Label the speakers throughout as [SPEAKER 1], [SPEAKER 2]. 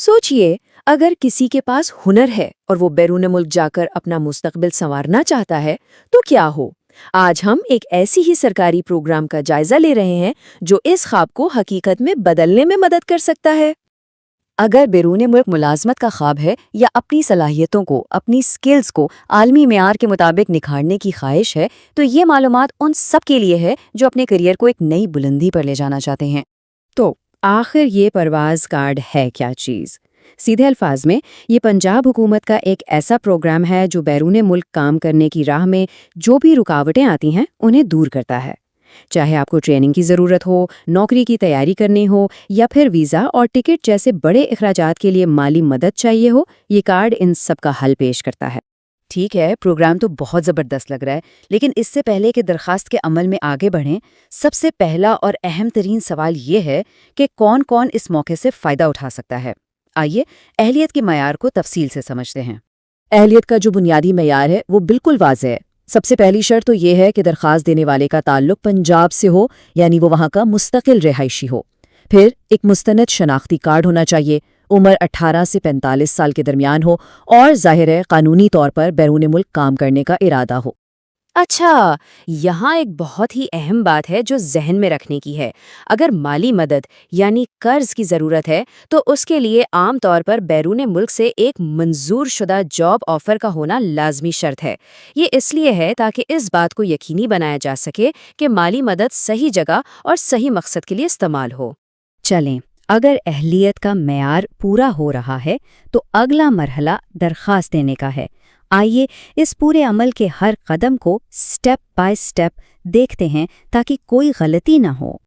[SPEAKER 1] सोचिए, अगर किसी के पास हुनर है और वो बैरून मुल्क जाकर अपना मुस्तकबिल संवारना चाहता है तो क्या हो। आज हम एक ऐसी ही सरकारी प्रोग्राम का जायजा ले रहे हैं जो इस ख्वाब को हकीकत में बदलने में मदद कर सकता है।
[SPEAKER 2] अगर बैरून मुल्क मुलाजमत का ख्वाब है या अपनी सलाहियतों को, अपनी स्किल्स को आलमी मेयार के मुताबिक निखारने की ख्वाहिश है, तो ये मालूमात उन सब के लिए है जो अपने करियर को एक नई बुलंदी पर ले जाना चाहते हैं।
[SPEAKER 1] तो आखिर ये परवाज़ कार्ड है क्या चीज़? सीधे अल्फाज में, ये पंजाब हुकूमत का एक ऐसा प्रोग्राम है जो बैरून मुल्क काम करने की राह में जो भी रुकावटें आती हैं उन्हें दूर करता है। चाहे आपको ट्रेनिंग की ज़रूरत हो, नौकरी की तैयारी करनी हो या फिर वीज़ा और टिकट जैसे बड़े अखराजात के लिए माली मदद चाहिए हो, ये कार्ड इन सब का हल पेश करता है।
[SPEAKER 2] ठीक है, प्रोग्राम तो बहुत ज़बरदस्त लग रहा है, लेकिन इससे पहले कि दरखास्त के अमल में आगे बढ़ें, सबसे पहला और अहम तरीन सवाल ये है कि कौन कौन इस मौके से फ़ायदा उठा सकता है। आइए अहलियत के मयार को तफसील से समझते हैं।
[SPEAKER 1] अहलियत का जो बुनियादी मयार है वो बिल्कुल वाज़ेह है। सबसे पहली शर्त तो ये है कि दरख्वास्त देने वाले का ताल्लुक पंजाब से हो, यानी वो वहाँ का मुस्तकिल रिहायशी हो। फिर एक मुस्तनद शनाख्ती कार्ड होना चाहिए, उम्र 18 से 45 साल के दरमियान हो और ज़ाहिर है कानूनी तौर पर बैरून मुल्क काम करने का इरादा हो।
[SPEAKER 3] अच्छा, यहाँ एक बहुत ही अहम बात है जो जहन में रखने की है। अगर माली मदद यानी कर्ज की ज़रूरत है तो उसके लिए आम तौर पर बैरून मुल्क से एक मंजूर शुदा जॉब ऑफ़र का होना लाजमी शर्त है। ये इसलिए है ताकि इस बात को यकीनी बनाया जा सके कि माली मदद सही जगह और सही मकसद के लिए इस्तेमाल हो।
[SPEAKER 2] चलें, अगर अहलियत का मेयार पूरा हो रहा है तो अगला मरहला दरख्वास्त देने का है। आइए इस पूरे अमल के हर कदम को स्टेप बाय स्टेप देखते हैं ताकि कोई गलती ना हो।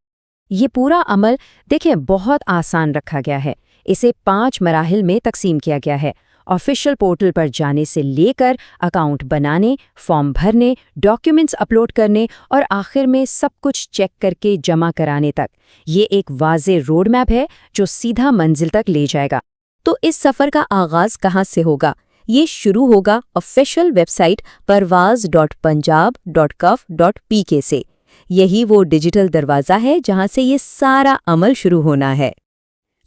[SPEAKER 3] ये पूरा अमल देखिए बहुत आसान रखा गया है। इसे 5 मराहिल में तकसीम किया गया है। ऑफिशियल पोर्टल पर जाने से लेकर अकाउंट बनाने, फॉर्म भरने, डॉक्यूमेंट्स अपलोड करने और आखिर में सब कुछ चेक करके जमा कराने तक। ये एक वाज़ेह रोड मैप है जो सीधा मंजिल तक ले जाएगा।
[SPEAKER 1] तो इस सफ़र का आगाज़ कहाँ से होगा? ये शुरू होगा ऑफिशियल वेबसाइट parvaz.punjab.gov.pk से। यही वो डिजिटल दरवाज़ा है जहाँ से ये सारा अमल शुरू होना है।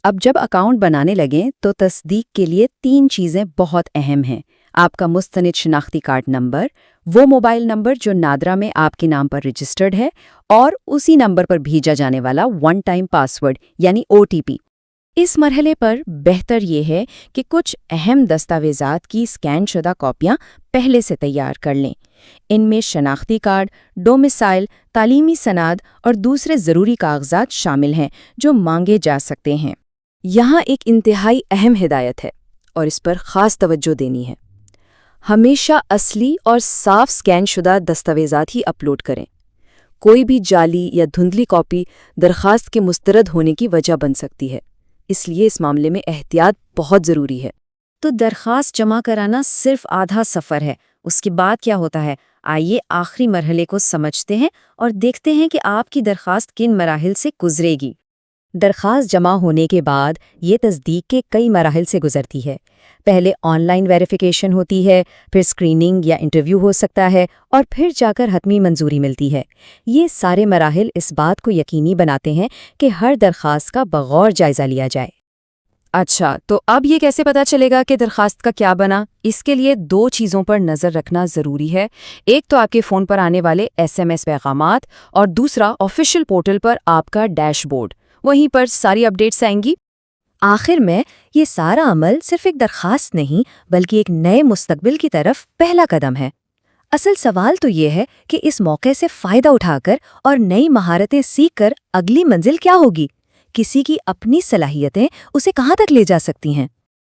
[SPEAKER 2] अब जब अकाउंट बनाने लगें तो तस्दीक के लिए 3 चीज़ें बहुत अहम हैं। आपका मुस्तनिद शनाख्ती कार्ड नंबर, वो मोबाइल नंबर जो नादरा में आपके नाम पर रजिस्टर्ड है, और उसी नंबर पर भेजा जाने वाला वन टाइम पासवर्ड यानी OTP।
[SPEAKER 1] इस मरहले पर बेहतर ये है कि कुछ अहम दस्तावेज़ात की स्कैन शुदा कॉपियाँ पहले से तैयार कर लें। इनमें शनाख्ती कार्ड, डोमिसाइल, तालीमी सनाद और दूसरे ज़रूरी कागजात शामिल हैं जो मांगे जा सकते हैं। यहाँ एक इंतहाई अहम हिदायत है और इस पर ख़ास तवज्जो देनी है। हमेशा असली और साफ स्कैन शुदा दस्तावेज़ात ही अपलोड करें। कोई भी जाली या धुंधली कॉपी दरख्वास्त के मुस्तरद होने की वजह बन सकती है, इसलिए इस मामले में एहतियात बहुत ज़रूरी है।
[SPEAKER 3] तो दरख्वास्त जमा कराना सिर्फ आधा सफ़र है। उसके बाद क्या होता है? आइए आखिरी मरहले को समझते हैं और देखते हैं कि आपकी दरख्वास्त किन मराहिल से गुजरेगी।
[SPEAKER 1] दरख्वास्त जमा होने के बाद ये तस्दीक के कई मराहिल से गुजरती है। पहले ऑनलाइन वेरिफिकेशन होती है, फिर स्क्रीनिंग या इंटरव्यू हो सकता है और फिर जाकर हतमी मंजूरी मिलती है। ये सारे मराहिल इस बात को यकीनी बनाते हैं कि हर दरख्वास्त का बगौर जायज़ा लिया जाए।
[SPEAKER 3] अच्छा, तो अब ये कैसे पता चलेगा कि दरख्वास्त का क्या बना? इसके लिए 2 चीज़ों पर नज़र रखना ज़रूरी है। एक तो आपके फ़ोन पर आने वाले SMS पैगामात और दूसरा ऑफिशियल पोर्टल पर आपका डैशबोर्ड। वहीं पर सारी अपडेट्स आएंगी।
[SPEAKER 1] आखिर में ये सारा अमल सिर्फ एक दरख्वास्त नहीं बल्कि एक नए मुस्तकबिल की तरफ पहला कदम है। असल सवाल तो ये है कि इस मौके से फ़ायदा उठाकर और नई महारतें सीखकर अगली मंजिल क्या होगी? किसी की अपनी सलाहियतें उसे कहाँ तक ले जा सकती हैं?